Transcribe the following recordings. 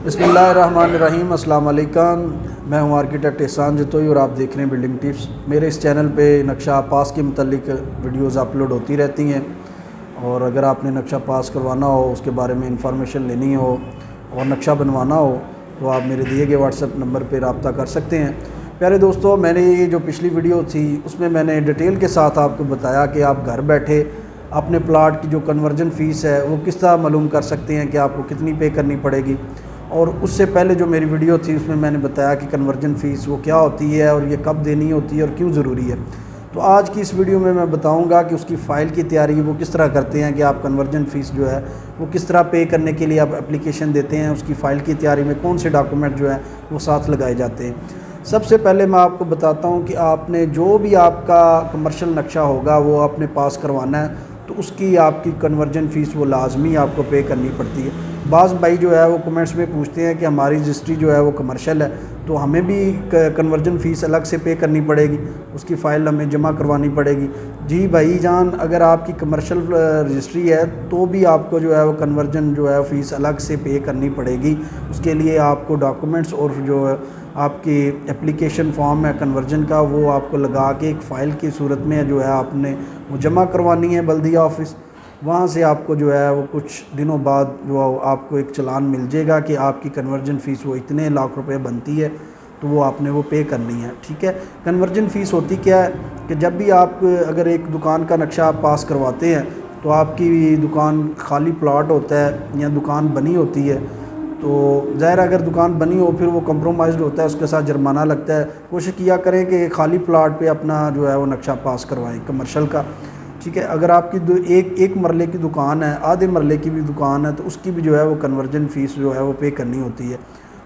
बिस्मिल्लाहिर्रहमानिर्रहीम। अस्सलाम वालेकुम। मैं हूं आर्किटेक्ट एहसान जतोई और आप देख रहे हैं बिल्डिंग टिप्स। मेरे इस चैनल पे नक्शा पास के मुतल्लिक वीडियोस अपलोड होती रहती हैं और अगर आपने नक्शा पास करवाना हो, उसके बारे में इंफॉर्मेशन लेनी हो और नक्शा बनवाना हो तो आप मेरे दिए गए व्हाट्सएप नंबर पर रब्ता कर सकते हैं। प्यारे दोस्तों, मैंने ये जो पिछली वीडियो थी उसमें मैंने डिटेल के साथ आपको बताया कि आप घर बैठे अपने प्लाट की जो कन्वर्जन फ़ीस है वो किस तरह मालूम कर सकते हैं कि आपको कितनी पे करनी पड़ेगी। और उससे पहले जो मेरी वीडियो थी उसमें मैंने बताया कि कन्वर्जन फ़ीस वो क्या होती है और ये कब देनी होती है और क्यों ज़रूरी है। तो आज की इस वीडियो में मैं बताऊंगा कि उसकी फ़ाइल की तैयारी वो किस तरह करते हैं, कि आप कन्वर्जन फ़ीस जो है वो किस तरह पे करने के लिए आप एप्लीकेशन देते हैं, उसकी फ़ाइल की तैयारी में कौन से डॉक्यूमेंट जो है वो साथ लगाए जाते हैं। सबसे पहले मैं आपको बताता हूँ कि आपने जो भी आपका कमर्शियल नक्शा होगा वो आपने पास करवाना है तो उसकी आपकी कन्वर्जन फ़ीस वो लाजमी आपको पे करनी पड़ती है। बाज़ भाई जो है वो कमेंट्स में पूछते हैं कि हमारी रजिस्ट्री जो है वो कमर्शियल है तो हमें भी कन्वर्जन फ़ीस अलग से पे करनी पड़ेगी, उसकी फ़ाइल हमें जमा करवानी पड़ेगी। जी भाई जान, अगर आपकी कमर्शियल रजिस्ट्री है तो भी आपको जो है वो कन्वर्जन जो है फ़ीस अलग से पे करनी पड़ेगी। उसके लिए आपको डॉक्यूमेंट्स और जो आपकी एप्लीकेशन फॉर्म है कन्वर्जन का वो आपको लगा के एक फ़ाइल की सूरत में जो है आपने वो जमा करवानी है बल्दिया ऑफिस। वहाँ से आपको जो है वो कुछ दिनों बाद जो आपको एक चालान मिल जाएगा कि आपकी कन्वर्जन फ़ीस वो इतने लाख रुपए बनती है, तो वो आपने वो पे करनी है। ठीक है। कन्वर्जन फ़ीस होती क्या है कि जब भी आप अगर एक दुकान का नक्शा आप पास करवाते हैं तो आपकी दुकान खाली प्लॉट होता है या दुकान बनी होती है, तो ज़ाहिर अगर दुकान बनी हो फिर वो कंप्रोमाइज़्ड होता है, उसके साथ जुर्माना लगता है। कोशिश किया करें कि खाली प्लाट पे अपना जो है वो नक्शा पास करवाएं कमर्शियल का। ठीक है। अगर आपकी एक मरले की दुकान है, आधे मरले की भी दुकान है, तो उसकी भी जो है वो कन्वर्जन फ़ीस जो है वो पे करनी होती है।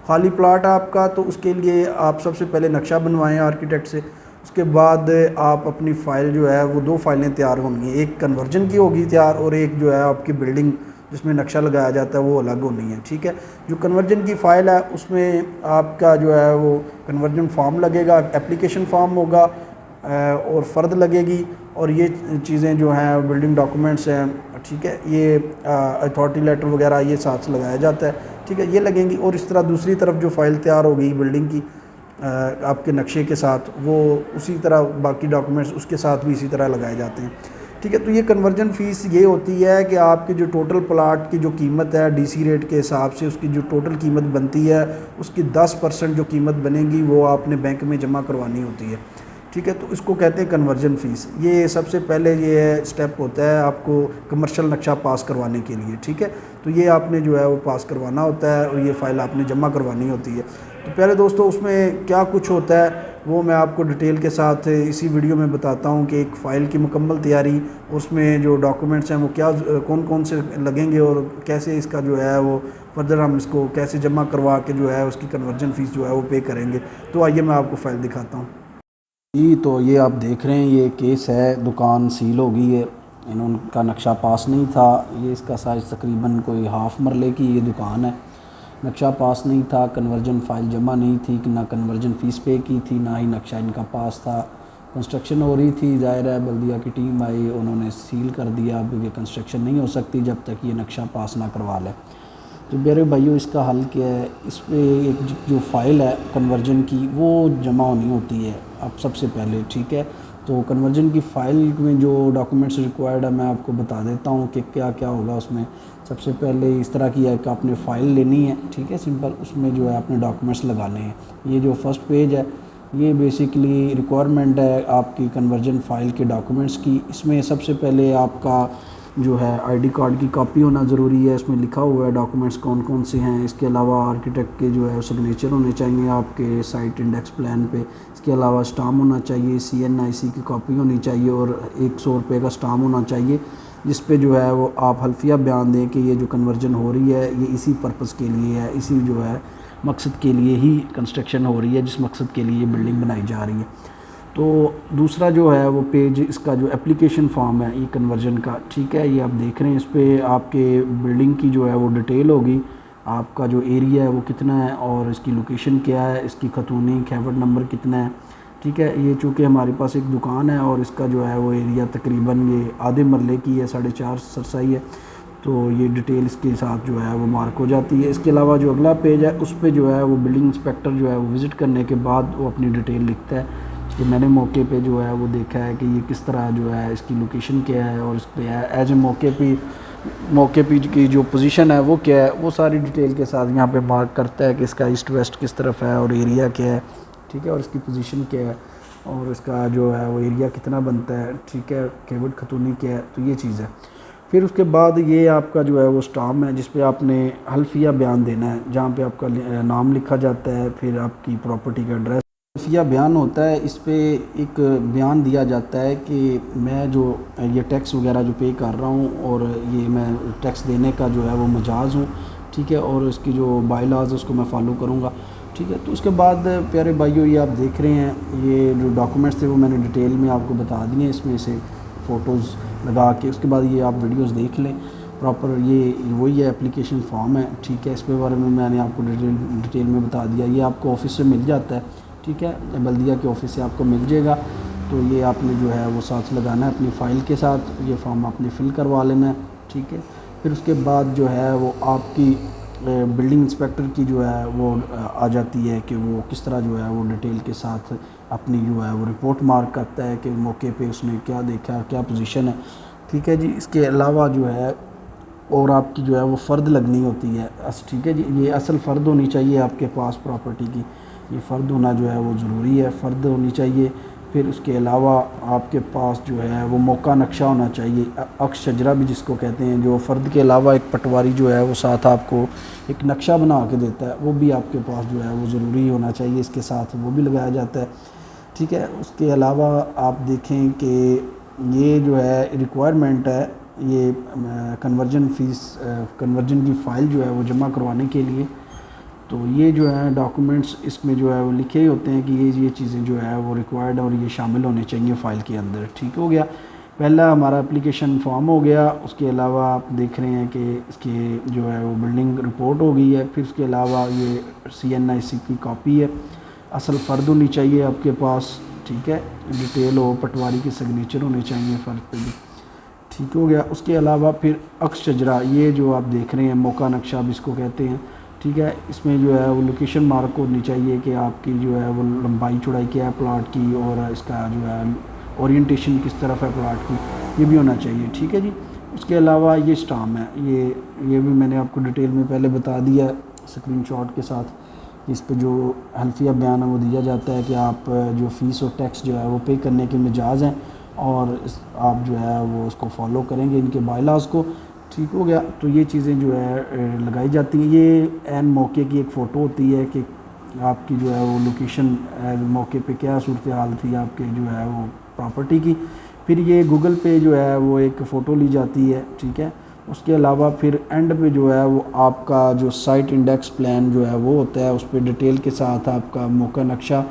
खाली प्लाट आपका, तो उसके लिए आप सबसे पहले नक्शा बनवाएं आर्किटेक्ट से। उसके बाद आप अपनी फ़ाइल जो है वो दो फाइलें तैयार होंगी, एक कन्वर्जन की होगी तैयार और एक जो है आपकी बिल्डिंग जिसमें नक्शा लगाया जाता है वो अलग होनी है। ठीक है। जो कन्वर्जन की फ़ाइल है उसमें आपका जो है वो कन्वर्जन फॉर्म लगेगा, एप्लीकेशन फॉर्म होगा और फ़र्द लगेगी और ये चीज़ें जो हैं बिल्डिंग डॉक्यूमेंट्स हैं। ठीक है। ये अथॉरिटी लेटर वगैरह ये साथ लगाया जाता है। ठीक है, ये लगेंगी। और इस तरह दूसरी तरफ जो फ़ाइल तैयार हो गई बिल्डिंग की आपके नक्शे के साथ, वो उसी तरह बाकी डॉक्यूमेंट्स उसके साथ भी इसी तरह लगाए जाते हैं। ठीक है। तो ये कन्वर्जन फ़ीस ये होती है कि आपकी जो टोटल प्लाट की जो कीमत है डीसी रेट के हिसाब से उसकी जो टोटल कीमत बनती है उसकी 10% जो कीमत बनेगी वो आपने बैंक में जमा करवानी होती है। ठीक है। तो इसको कहते हैं कन्वर्जन फ़ीस। ये सबसे पहले ये स्टेप होता है आपको कमर्शियल नक्शा पास करवाने के लिए। ठीक है। तो ये आपने जो है वो पास करवाना होता है और ये फ़ाइल आपने जमा करवानी होती है। तो प्यारे दोस्तों, उसमें क्या कुछ होता है वो मैं आपको डिटेल के साथ इसी वीडियो में बताता हूँ कि एक फ़ाइल की मुकम्मल तैयारी, उसमें जो डॉक्यूमेंट्स हैं वो क्या कौन कौन से लगेंगे और कैसे इसका जो है वो फर्दर हम इसको कैसे जमा करवा के जो है उसकी कन्वर्जन फ़ीस जो है वो पे करेंगे। तो आइए मैं आपको फ़ाइल दिखाता हूँ जी। तो ये आप देख रहे हैं ये केस है, दुकान सील हो गई है, इनका नक्शा पास नहीं था। ये इसका साइज़ तकरीबन कोई हाफ़ मरले की ये दुकान है। नक्शा पास नहीं था, कन्वर्जन फ़ाइल जमा नहीं थी, कि ना कन्वर्जन फ़ीस पे की थी, ना ही नक्शा इनका पास था। कंस्ट्रक्शन हो रही थी, ज़ाहिर है बल्दिया की टीम आई, उन्होंने सील कर दिया। अब ये कंस्ट्रक्शन नहीं हो सकती जब तक ये नक्शा पास ना करवा लें। तो मेरे भाइयों, इसका हल क्या है, इस पर एक जो फ़ाइल है कन्वर्जन की वो जमा होनी होती है अब सबसे पहले। ठीक है। तो कन्वर्जन की फ़ाइल में जो डॉक्यूमेंट्स रिक्वायर्ड है मैं आपको बता देता हूँ कि क्या क्या होगा उसमें। सबसे पहले इस तरह की है कि आपने फ़ाइल लेनी है। ठीक है, सिंपल। उसमें जो है आपने डॉक्यूमेंट्स लगाने हैं। ये जो फर्स्ट पेज है ये बेसिकली रिक्वायरमेंट है आपकी कन्वर्जन फ़ाइल के डॉक्यूमेंट्स की। इसमें सबसे पहले आपका जो है आईडी कार्ड की कॉपी होना ज़रूरी है। इसमें लिखा हुआ है डॉक्यूमेंट्स कौन कौन से हैं। इसके अलावा आर्किटेक्ट के जो है सिग्नेचर होने चाहिए आपके साइट इंडेक्स प्लान पे। इसके अलावा स्टाम्प होना चाहिए, CNIC की कॉपी होनी चाहिए और 100 रुपये का स्टाम्प होना चाहिए जिस पे जो है वो आप हल्फिया बयान दें कि ये जो कन्वर्जन हो रही है ये इसी पर्पज़ के लिए है, इसी जो है मकसद के लिए ही कंस्ट्रक्शन हो रही है, जिस मकसद के लिए बिल्डिंग बनाई जा रही है। तो दूसरा जो है वो पेज, इसका जो एप्लीकेशन फॉर्म है ये कन्वर्जन का। ठीक है, ये आप देख रहे हैं। इस पर आपके बिल्डिंग की जो है वो डिटेल होगी, आपका जो एरिया है वो कितना है और इसकी लोकेशन क्या है, इसकी खतूनी खैबर नंबर कितना है। ठीक है। ये चूँकि हमारे पास एक दुकान है और इसका जो है वो एरिया तकरीबन ये आधे मरले की है, 4.5 सरसाई है। तो ये डिटेल इसके साथ जो है वो मार्क हो जाती है। इसके अलावा जो अगला पेज है उस पे जो है वो बिल्डिंग इंस्पेक्टर जो है वो विज़िट करने के बाद वो अपनी डिटेल लिखता है कि मैंने मौके पे जो है वो देखा है कि ये किस तरह जो है इसकी लोकेशन क्या है और इस पर एज ए मौके पे की जो पोजीशन है वो क्या है, वो सारी डिटेल के साथ यहाँ पे मार्क करता है कि इसका ईस्ट वेस्ट किस तरफ है और एरिया क्या है, ठीक है, और इसकी पोजीशन क्या है और इसका जो है वो एरिया कितना बनता है, ठीक है, केवट खतूनी क्या है, तो ये चीज़ है। फिर उसके बाद ये आपका जो है वो स्टाम्प है जिस पे आपने हल्फिया बयान देना है, जहाँ पे आपका नाम लिखा जाता है, फिर आपकी प्रॉपर्टी का एड्रेस। हल्फिया बयान होता है, इस पे एक बयान दिया जाता है कि मैं जो ये टैक्स वगैरह जो पे कर रहा हूँ और ये मैं टैक्स देने का जो है वो मजाज हूँ, ठीक है, और इसकी जो बाई लॉज है उसको मैं फॉलो करूँगा, ठीक है। तो उसके बाद प्यारे भाइयों ये आप देख रहे हैं ये जो डॉक्यूमेंट्स थे वो मैंने डिटेल में आपको बता दिए, इसमें से फ़ोटोज़ लगा के। उसके बाद ये आप वीडियोस देख लें प्रॉपर, ये वही है एप्लीकेशन फॉर्म है, ठीक है, इस पे बारे में मैंने आपको डिटेल में बता दिया। ये आपको ऑफिस से मिल जाता है, ठीक है, बल्दिया के ऑफिस से आपको मिल जाएगा। तो ये आपने जो है वो साथ लगाना है अपनी फ़ाइल के साथ, ये फॉर्म आपने फ़िल करवा लेना है, ठीक है। फिर उसके बाद जो है वो आपकी बिल्डिंग इंस्पेक्टर की जो है वो आ जाती है कि वो किस तरह जो है वो डिटेल के साथ अपनी जो है वो रिपोर्ट मार्क करता है कि मौके पे उसने क्या देखा, क्या पोजीशन है, ठीक है जी। इसके अलावा जो है और आपकी जो है वो फ़र्द लगनी होती है, ठीक है जी, ये असल फ़र्द होनी चाहिए आपके पास प्रॉपर्टी की, ये फ़र्द होना जो है वो ज़रूरी है, फ़र्द होनी चाहिए। फिर उसके अलावा आपके पास जो है वो मौका नक्शा होना चाहिए, अक्स शजरा भी जिसको कहते हैं, जो फ़र्द के अलावा एक पटवारी जो है वो साथ आपको एक नक्शा बना के देता है, वो भी आपके पास जो है वो ज़रूरी होना चाहिए, इसके साथ वो भी लगाया जाता है, ठीक है। उसके अलावा आप देखें कि ये जो है रिक्वायरमेंट है, ये कन्वर्जन फ़ीस कन्वर्जन की फ़ाइल जो है वो जमा करवाने के लिए, तो ये जो है डॉक्यूमेंट्स इसमें जो है वो लिखे ही होते हैं कि ये चीज़ें जो है वो रिक्वायर्ड और ये शामिल होने चाहिए फ़ाइल के अंदर, ठीक हो गया। पहला हमारा एप्लीकेशन फॉर्म हो गया। उसके अलावा आप देख रहे हैं कि इसके जो है वो बिल्डिंग रिपोर्ट हो गई है। फिर उसके अलावा ये CNIC की कॉपी है, असल फ़र्द होनी चाहिए आपके पास, ठीक है, डिटेल हो, पटवारी के सिग्नेचर होने चाहिए फ़र्द पे भी, ठीक हो गया। उसके अलावा फिर अक्स शजरा, ये जो आप देख रहे हैं मौका नक्शा भी इसको कहते हैं, ठीक है, इसमें जो है वो लोकेशन मार्क होनी चाहिए कि आपकी जो है वो लंबाई चौड़ाई क्या है प्लाट की और इसका जो है ओरिएंटेशन किस तरफ है प्लाट की, ये भी होना चाहिए, ठीक है जी। उसके अलावा ये स्टाम्प है, ये भी मैंने आपको डिटेल में पहले बता दिया स्क्रीनशॉट के साथ। इस पे जो हल्फिया बयान है वो दिया जाता है कि आप जो फ़ीस और टैक्स जो है वो पे करने के मिजाज हैं और आप जो है वो उसको फॉलो करेंगे इनके बायलॉज़ को, ठीक हो गया। तो ये चीज़ें जो है लगाई जाती हैं। ये एन मौके की एक फ़ोटो होती है कि आपकी जो है वो लोकेशन मौके पे क्या सूरत हाल थी आपके जो है वो प्रॉपर्टी की। फिर ये गूगल पे जो है वो एक फ़ोटो ली जाती है, ठीक है। उसके अलावा फिर एंड पे जो है वो आपका जो साइट इंडेक्स प्लान जो है वो होता है, उस पर डिटेल के साथ आपका मौका नक्शा,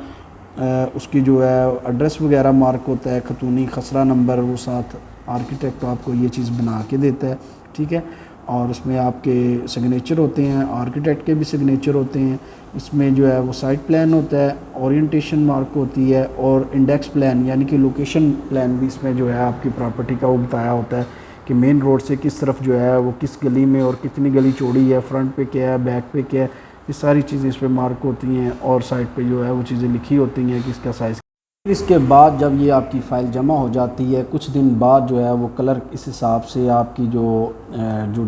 उसकी जो है एड्रेस वगैरह मार्क होता है, खतूनी खसरा नंबर, वो साथ आर्किटेक्ट आपको ये चीज़ बना के देता है, ठीक है। और उसमें आपके सिग्नेचर होते हैं, आर्किटेक्ट के भी सिग्नेचर होते हैं। इसमें जो है वो साइट प्लान होता है, ओरिएंटेशन मार्क होती है और इंडेक्स प्लान यानी कि लोकेशन प्लान भी इसमें जो है आपकी प्रॉपर्टी का वो बताया होता है कि मेन रोड से किस तरफ जो है वो किस गली में और कितनी गली चौड़ी है, फ्रंट पे क्या है, बैक पे क्या है, ये सारी चीज़ें इस पर मार्क होती हैं और साइड पे जो है वो चीज़ें लिखी होती हैं कि इसका साइज़। इसके बाद जब ये आपकी फ़ाइल जमा हो जाती है कुछ दिन बाद जो है वो कलर इस हिसाब से आपकी जो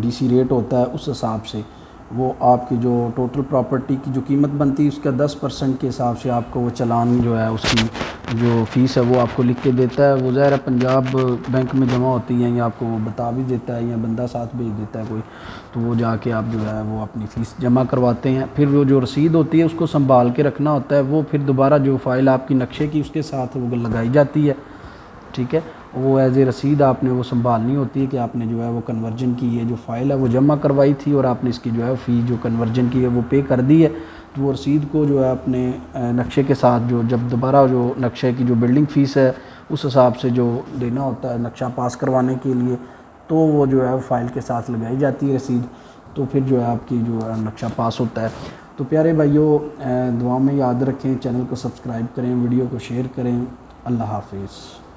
DC रेट होता है उस हिसाब से वो आपकी जो टोटल प्रॉपर्टी की जो कीमत बनती है उसका 10% के हिसाब से आपको वो चालान जो है उसकी जो फ़ीस है वो आपको लिख के देता है। वो ज़ाहिर है पंजाब बैंक में जमा होती है या आपको वो बता भी देता है या बंदा साथ भेज देता है कोई, तो वो जाके आप जो है वो अपनी फ़ीस जमा करवाते हैं। फिर वो जो रसीद होती है उसको संभाल के रखना होता है, वो फिर दोबारा जो फ़ाइल आपकी नक्शे की उसके साथ वो लगाई जाती है, ठीक है। वो एज ए रसीद आपने वो संभालनी होती है कि आपने जो है वो कन्वर्जन की ये जो फ़ाइल है वो जमा करवाई थी और आपने इसकी जो है फ़ी जो कन्वर्जन की है वो पे कर दी है। तो वो रसीद को जो है अपने नक्शे के साथ जो जब दोबारा जो नक्शे की जो बिल्डिंग फ़ीस है उस हिसाब से जो देना होता है नक्शा पास करवाने के लिए, तो वो जो है फ़ाइल के साथ लगाई जाती है रसीद, तो फिर जो है आपकी जो है नक्शा पास होता है। तो प्यारे भाइयों दुआ में याद रखें, चैनल को सब्सक्राइब करें, वीडियो को शेयर करें। अल्लाह हाफिज़।